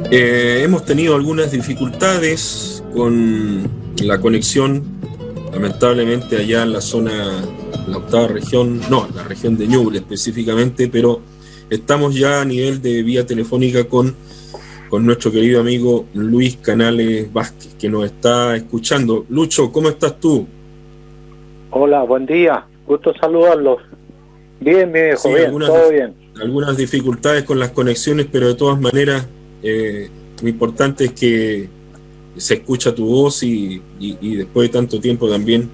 Hemos tenido algunas dificultades con la conexión, lamentablemente allá en la zona, la octava región, no, la región de Ñuble específicamente, pero estamos ya a nivel de vía telefónica con nuestro querido amigo Luis Canales Vázquez, que nos está escuchando. Lucho, ¿cómo estás tú? Hola, buen día, gusto saludarlos. Bien, mi viejo, Sí, bien, todo bien. Algunas dificultades con las conexiones, pero de todas maneras lo importante es que se escucha tu voz y después de tanto tiempo también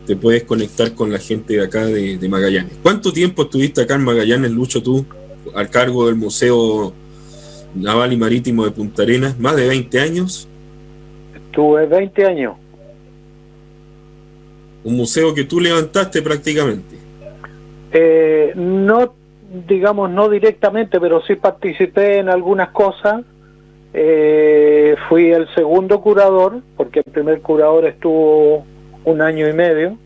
te puedes conectar con la gente de acá de Magallanes. ¿Cuánto tiempo estuviste acá en Magallanes, Lucho, tú, al cargo del Museo Naval y Marítimo de Punta Arenas? ¿Más de 20 años? Estuve 20 años. Un museo que tú levantaste prácticamente. No, digamos, no directamente, pero sí participé en algunas cosas. Fui el segundo curador, porque el primer curador estuvo 1 año y medio,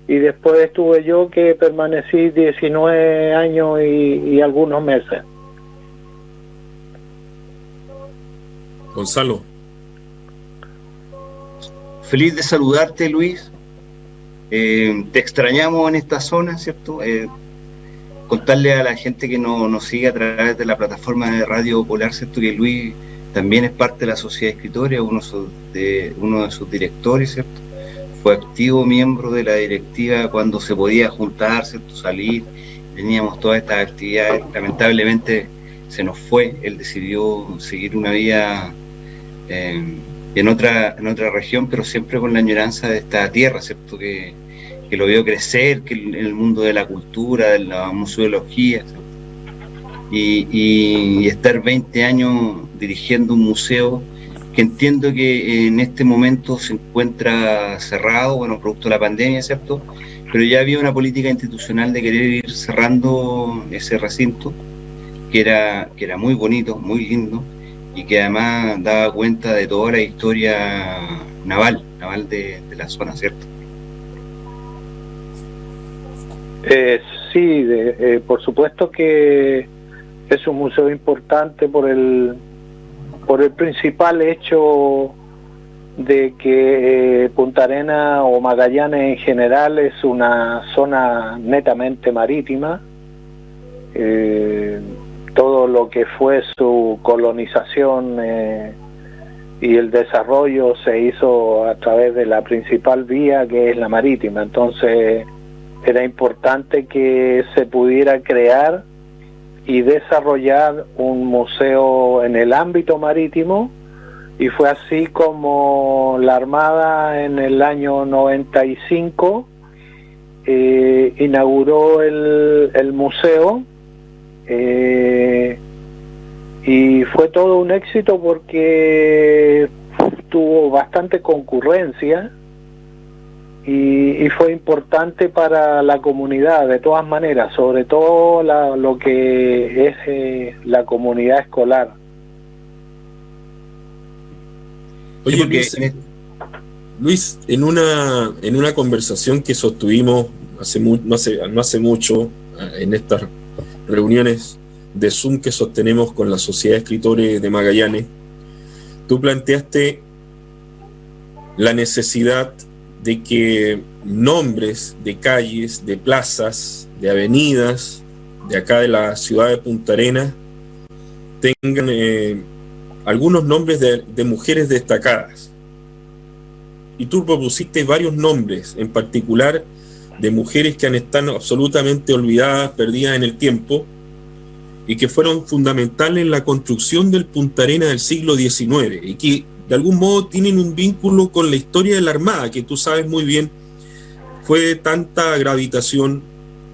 y después estuve yo, que permanecí 19 años y algunos meses. Gonzalo. Feliz de saludarte, Luis. Te extrañamos en esta zona, ¿cierto? Contarle a la gente que nos sigue a través de la plataforma de Radio Polar, ¿cierto? Que Luis también es parte de la Sociedad de Escritores, uno de sus directores, ¿cierto? Fue activo miembro de la directiva cuando se podía juntar, ¿cierto? Salir, teníamos todas estas actividades. Lamentablemente se nos fue, él decidió seguir una vida en otra región, pero siempre con la añoranza de esta tierra, ¿cierto? Que lo vio crecer, que en el mundo de la cultura, de la museología, ¿cierto? Y estar 20 años dirigiendo un museo que entiendo que en este momento se encuentra cerrado, bueno, producto de la pandemia, ¿cierto? Pero ya había una política institucional de querer ir cerrando ese recinto, que era muy bonito, muy lindo, y que además daba cuenta de toda la historia naval de la zona, ¿cierto? Sí, por supuesto que es un museo importante por el principal hecho de que Punta Arenas o Magallanes en general es una zona netamente marítima. Todo lo que fue su colonización y el desarrollo se hizo a través de la principal vía, que es la marítima. Entonces era importante que se pudiera crear y desarrollar un museo en el ámbito marítimo, y fue así como la Armada en el año 95 inauguró el museo, y fue todo un éxito porque tuvo bastante concurrencia y fue importante para la comunidad de todas maneras, sobre todo lo que es la comunidad escolar. Oye, Luis, en una conversación que sostuvimos no hace mucho, en estas reuniones de Zoom que sostenemos con la Sociedad de Escritores de Magallanes, tú planteaste la necesidad de que nombres de calles, de plazas, de avenidas de acá de la ciudad de Punta Arenas tengan algunos nombres de mujeres destacadas. Y tú propusiste varios nombres, en particular de mujeres que han estado absolutamente olvidadas, perdidas en el tiempo, y que fueron fundamentales en la construcción del Punta Arenas del siglo XIX, y que de algún modo tienen un vínculo con la historia de la Armada, que tú sabes muy bien, fue de tanta gravitación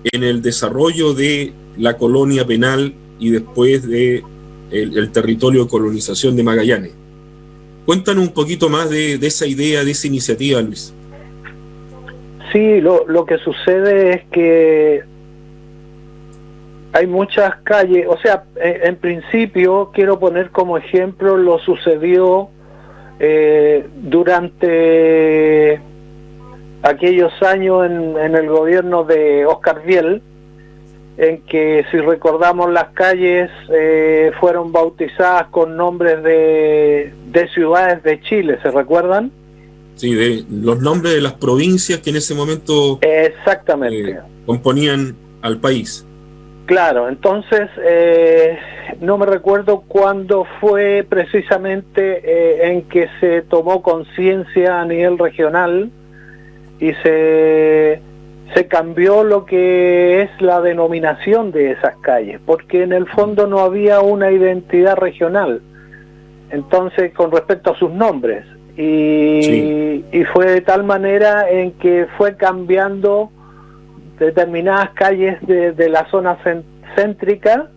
en el desarrollo de la colonia penal y después de el territorio de colonización de Magallanes. Cuéntanos un poquito más de esa idea, de esa iniciativa, Luis. Sí, lo que sucede es que hay muchas calles, o sea, en principio quiero poner como ejemplo lo sucedió durante aquellos años en el gobierno de Oscar Viel, en que, si recordamos, las calles fueron bautizadas con nombres de ciudades de Chile, ¿se recuerdan? Sí, de los nombres de las provincias que en ese momento exactamente componían al país. Claro, entonces no me recuerdo cuándo fue precisamente en que se tomó conciencia a nivel regional y se cambió lo que es la denominación de esas calles, porque en el fondo no había una identidad regional, entonces, con respecto a sus nombres, y fue de tal manera en que fue cambiando determinadas calles de la zona céntrica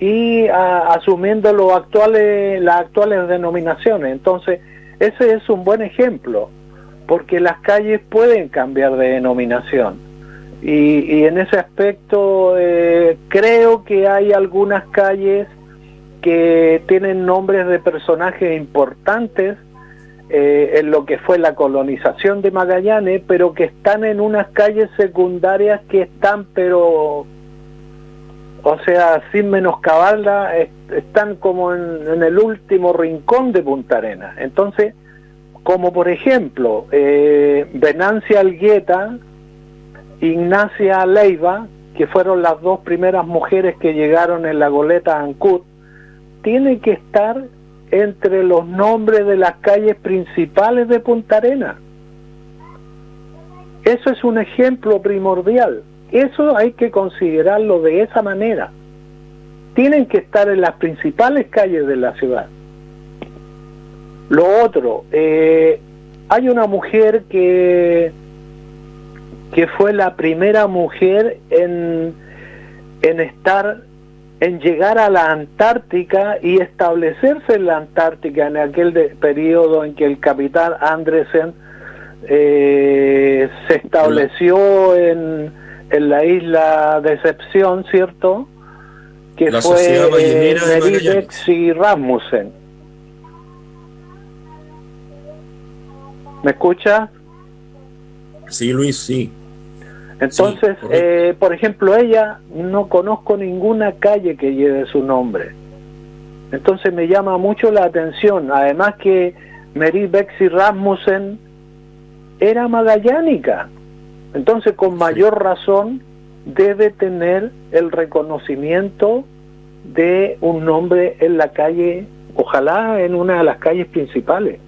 y asumiendo las actuales denominaciones. Entonces, ese es un buen ejemplo, porque las calles pueden cambiar de denominación, y en ese aspecto creo que hay algunas calles que tienen nombres de personajes importantes en lo que fue la colonización de Magallanes, pero que están en unas calles secundarias que están, pero, o sea, sin menoscabarla, están como en el último rincón de Punta Arenas. Entonces, como por ejemplo, Venancia Algueta, Ignacia Leiva, que fueron las dos primeras mujeres que llegaron en la goleta Ancud, tiene que estar entre los nombres de las calles principales de Punta Arenas. Eso es un ejemplo primordial. Eso hay que considerarlo de esa manera. Tienen que estar en las principales calles de la ciudad. Lo otro, hay una mujer que fue la primera mujer en llegar a la Antártica y establecerse en la Antártica en aquel periodo en que el capitán Andresen se estableció en la isla Decepción, ¿cierto? Que la fue Mary Bexy Rasmussen. ¿Me escucha? Sí, Luis, sí. Entonces, sí, por ejemplo, ella, no conozco ninguna calle que lleve su nombre. Entonces me llama mucho la atención. Además que Mary Bexy Rasmussen era magallánica. Entonces, con mayor razón, debe tener el reconocimiento de un nombre en la calle, ojalá en una de las calles principales.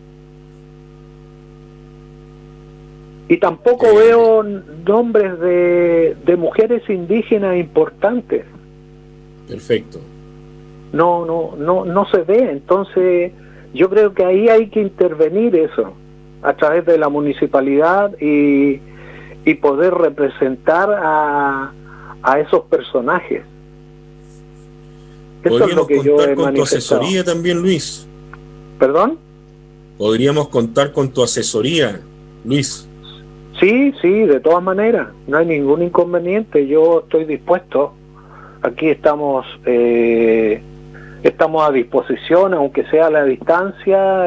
Y tampoco veo nombres de mujeres indígenas importantes. Perfecto. No se ve. Entonces, yo creo que ahí hay que intervenir eso, a través de la municipalidad y poder representar a esos personajes. Eso es lo que yo he con tu manifestado. asesoría también, Luis. ¿Perdón? Podríamos contar con tu asesoría, Luis. Sí, de todas maneras, no hay ningún inconveniente, yo estoy dispuesto. Aquí estamos a disposición, aunque sea a la distancia,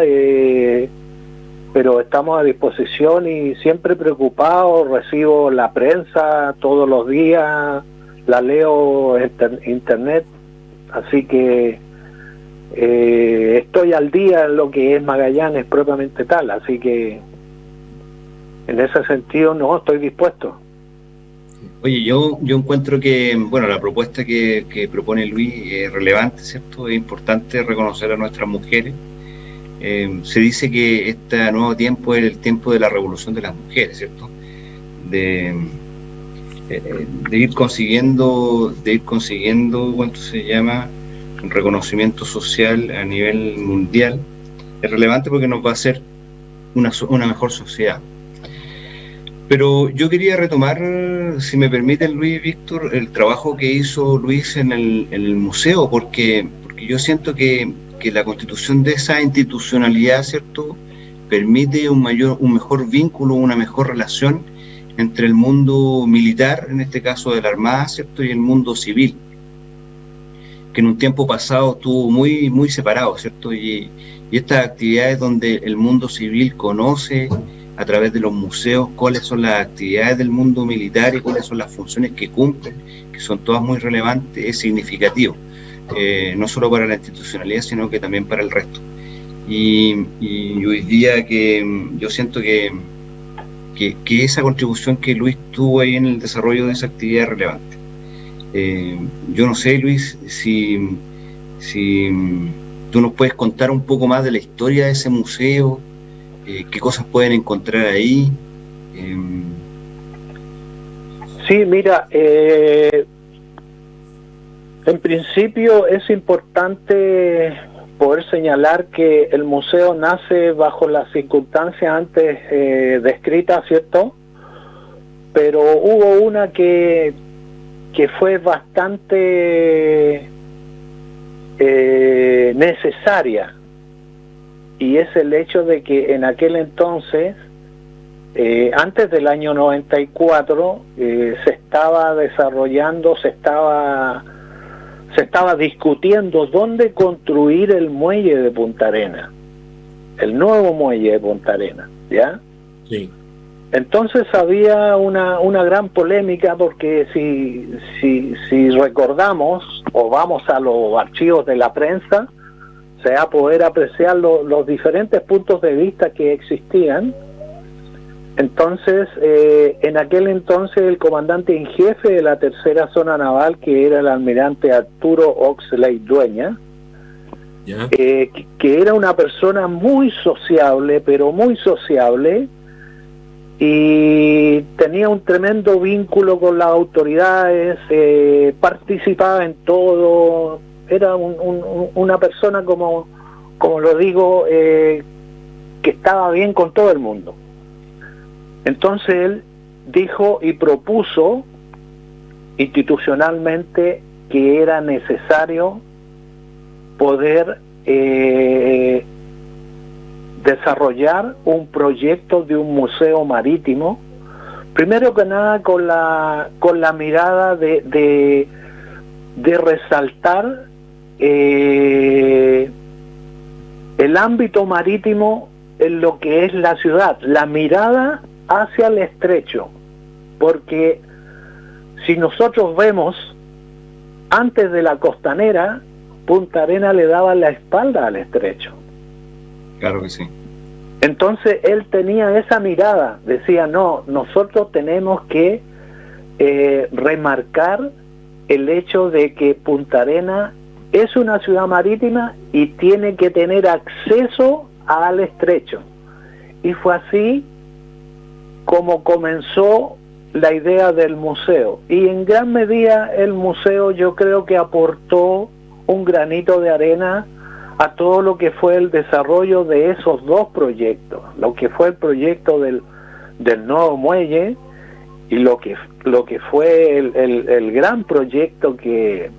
pero estamos a disposición y siempre preocupado. Recibo la prensa todos los días, la leo en internet, así que estoy al día en lo que es Magallanes propiamente tal, así que en ese sentido no estoy dispuesto. Oye, yo encuentro que, bueno, la propuesta que propone Luis es relevante, ¿cierto? Es importante reconocer a nuestras mujeres. Se dice que este nuevo tiempo es el tiempo de la revolución de las mujeres, ¿cierto? De ir consiguiendo, ¿cuánto se llama? Un reconocimiento social a nivel mundial. Es relevante porque nos va a hacer una mejor sociedad. Pero yo quería retomar, si me permiten, Luis, Víctor, el trabajo que hizo Luis en el museo, porque yo siento que la constitución de esa institucionalidad, ¿cierto?, permite un mejor vínculo, una mejor relación entre el mundo militar, en este caso de la Armada, ¿cierto?, y el mundo civil, que en un tiempo pasado estuvo muy, muy separado, ¿cierto? Y estas actividades donde el mundo civil conoce a través de los museos cuáles son las actividades del mundo militar y cuáles son las funciones que cumplen, que son todas muy relevantes, es significativo, no solo para la institucionalidad, sino que también para el resto. Y hoy día que yo siento que esa contribución que Luis tuvo ahí en el desarrollo de esa actividad es relevante. Yo no sé, Luis, si tú nos puedes contar un poco más de la historia de ese museo, qué cosas pueden encontrar ahí. Sí, mira, en principio es importante poder señalar que el museo nace bajo las circunstancias antes descritas, ¿cierto? Pero hubo una que fue bastante necesaria, y es el hecho de que en aquel entonces, antes del año 94, se estaba desarrollando, se estaba discutiendo dónde construir el muelle de Punta Arenas, el nuevo muelle de Punta Arenas, ¿ya? Sí. Entonces había una gran polémica, porque si recordamos o vamos a los archivos de la prensa, se va a poder apreciar los diferentes puntos de vista que existían. Entonces, en aquel entonces el comandante en jefe de la tercera zona naval, que era el almirante Arturo Oxley Dueña, ¿Ya? que era una persona muy sociable, pero muy sociable, y tenía un tremendo vínculo con las autoridades, participaba en todo, era una persona, como lo digo, que estaba bien con todo el mundo. Entonces él dijo y propuso institucionalmente que era necesario poder desarrollar un proyecto de un museo marítimo, primero que nada con la mirada de resaltar el ámbito marítimo en lo que es la ciudad, la mirada hacia el estrecho, porque si nosotros vemos, antes de la costanera, Punta Arenas le daba la espalda al estrecho. Claro que sí. Entonces él tenía esa mirada, decía, no, nosotros tenemos que remarcar el hecho de que Punta Arenas es una ciudad marítima y tiene que tener acceso al estrecho. Y fue así como comenzó la idea del museo, y en gran medida el museo, yo creo que aportó un granito de arena a todo lo que fue el desarrollo de esos dos proyectos, lo que fue el proyecto del nuevo muelle y lo que fue el gran proyecto que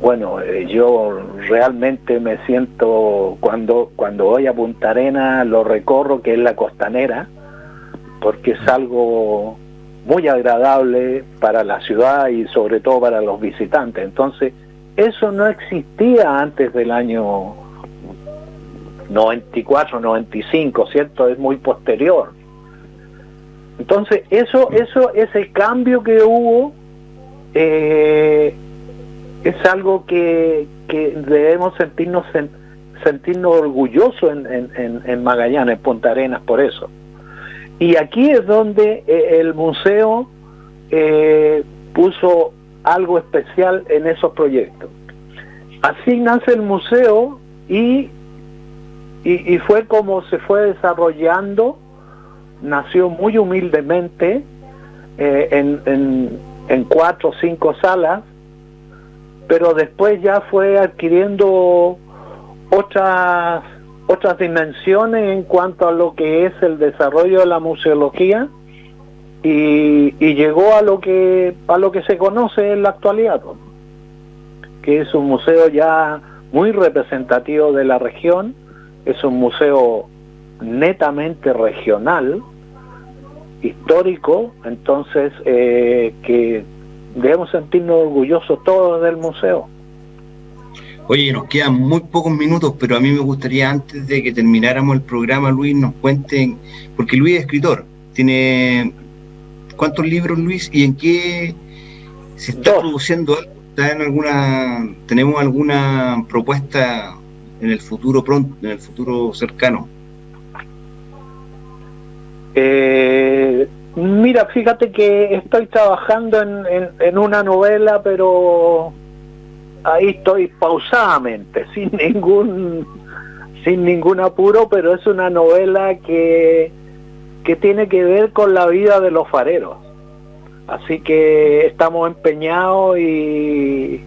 bueno, yo realmente me siento, cuando voy a Punta Arenas, lo recorro, que es la costanera, porque es algo muy agradable para la ciudad y sobre todo para los visitantes. Entonces, eso no existía antes del año 94, 95, ¿cierto? Es muy posterior. Entonces, ese cambio que hubo, es algo que debemos sentirnos orgullosos en Magallanes, en Punta Arenas, por eso. Y aquí es donde el museo puso algo especial en esos proyectos. Así nace el museo y fue como se fue desarrollando. Nació muy humildemente, en 4 o 5 salas, pero después ya fue adquiriendo otras dimensiones en cuanto a lo que es el desarrollo de la museología, y llegó a lo que se conoce en la actualidad, que es un museo ya muy representativo de la región, es un museo netamente regional, histórico, entonces que debemos sentirnos orgullosos todos del museo. Oye, nos quedan muy pocos minutos, pero a mí me gustaría, antes de que termináramos el programa, Luis, nos cuenten, porque Luis es escritor, tiene ¿cuántos libros, Luis? ¿Y en qué se está produciendo algo? ¿Está en tenemos alguna propuesta en el futuro pronto, en el futuro cercano? Mira, fíjate que estoy trabajando en una novela, pero ahí estoy pausadamente, sin ningún apuro, pero es una novela que tiene que ver con la vida de los fareros. Así que estamos empeñados y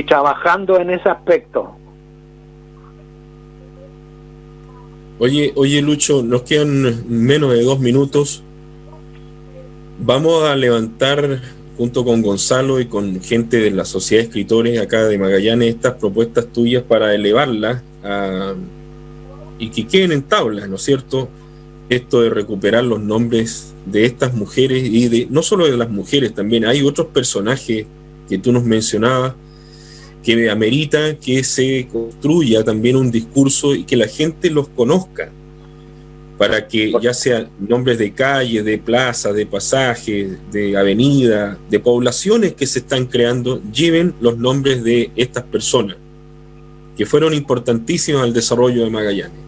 trabajando en ese aspecto. Oye, Lucho, nos quedan menos de 2 minutos. Vamos a levantar, junto con Gonzalo y con gente de la Sociedad de Escritores acá de Magallanes, estas propuestas tuyas para elevarlas y que queden en tablas, ¿no es cierto? Esto de recuperar los nombres de estas mujeres y no solo de las mujeres, también hay otros personajes que tú nos mencionabas que amerita que se construya también un discurso y que la gente los conozca, para que ya sean nombres de calles, de plazas, de pasajes, de avenidas, de poblaciones que se están creando, lleven los nombres de estas personas que fueron importantísimas al desarrollo de Magallanes.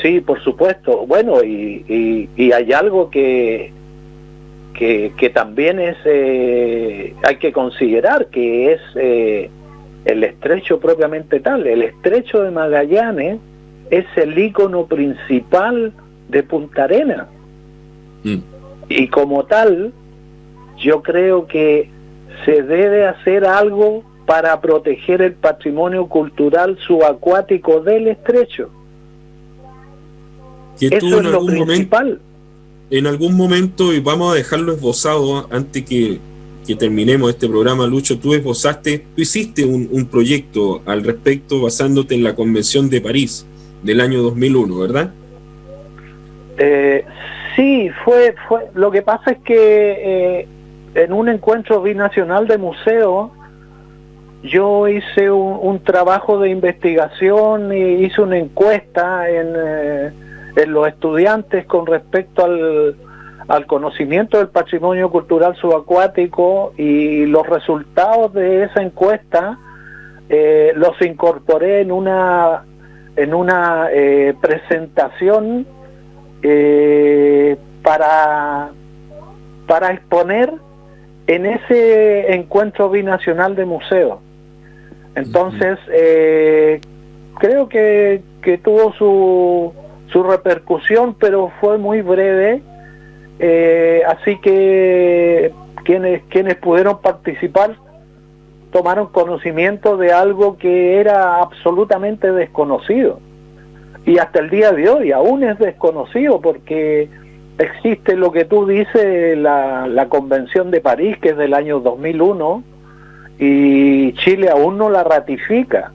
Sí, por supuesto. Bueno, y hay algo que también hay que considerar, que es el estrecho propiamente tal. El estrecho de Magallanes es el ícono principal de Punta Arenas. Y como tal, yo creo que se debe hacer algo para proteger el patrimonio cultural subacuático del estrecho. Que tú en algún momento, y vamos a dejarlo esbozado antes que terminemos este programa, Lucho, tú hiciste un proyecto al respecto basándote en la Convención de París del año 2001, ¿verdad? Sí, fue. Lo que pasa es que en un encuentro binacional de museos, yo hice un trabajo de investigación y hice una encuesta en los estudiantes con respecto al conocimiento del patrimonio cultural subacuático, y los resultados de esa encuesta los incorporé en una presentación para exponer en ese encuentro binacional de museos. Entonces creo que tuvo su repercusión, pero fue muy breve, así que quienes pudieron participar tomaron conocimiento de algo que era absolutamente desconocido, y hasta el día de hoy aún es desconocido, porque existe lo que tú dices, la Convención de París, que es del año 2001, y Chile aún no la ratifica.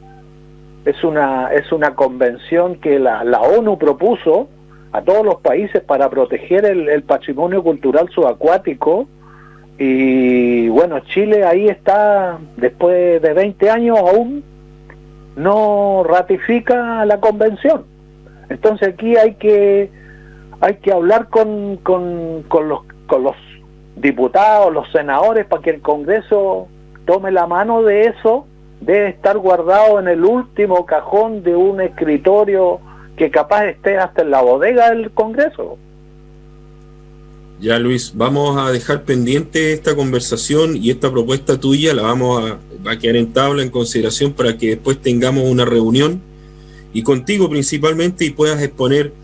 Es una convención que la ONU propuso a todos los países para proteger el patrimonio cultural subacuático, y bueno, Chile ahí está, después de 20 años aún no ratifica la convención. Entonces aquí hay que hablar con los diputados, los senadores, para que el Congreso tome la mano de eso. Debe estar guardado en el último cajón de un escritorio que capaz esté hasta en la bodega del Congreso. Ya, Luis, vamos a dejar pendiente esta conversación, y esta propuesta tuya va a quedar en tabla, en consideración, para que después tengamos una reunión y contigo principalmente, y puedas exponer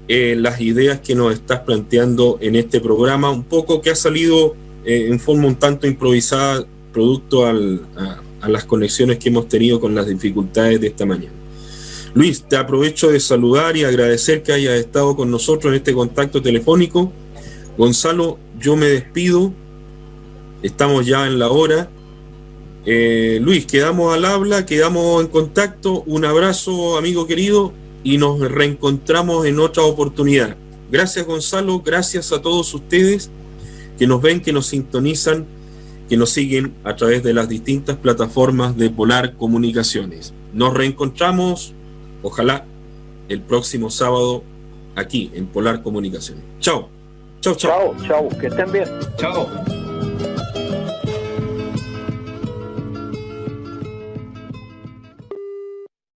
las ideas que nos estás planteando en este programa, un poco que ha salido en forma un tanto improvisada, producto a las conexiones que hemos tenido con las dificultades de esta mañana. Luis, te aprovecho de saludar y agradecer que hayas estado con nosotros en este contacto telefónico. Gonzalo, yo me despido, estamos ya en la hora. Luis, quedamos al habla, quedamos en contacto. Un abrazo, amigo querido, y nos reencontramos en otra oportunidad. Gracias, Gonzalo, gracias a todos ustedes que nos ven, que nos sintonizan, que nos siguen a través de las distintas plataformas de Polar Comunicaciones. Nos reencontramos, ojalá, el próximo sábado aquí en Polar Comunicaciones. Chao. Chao, chao. Chao, chao, que estén bien. Chao.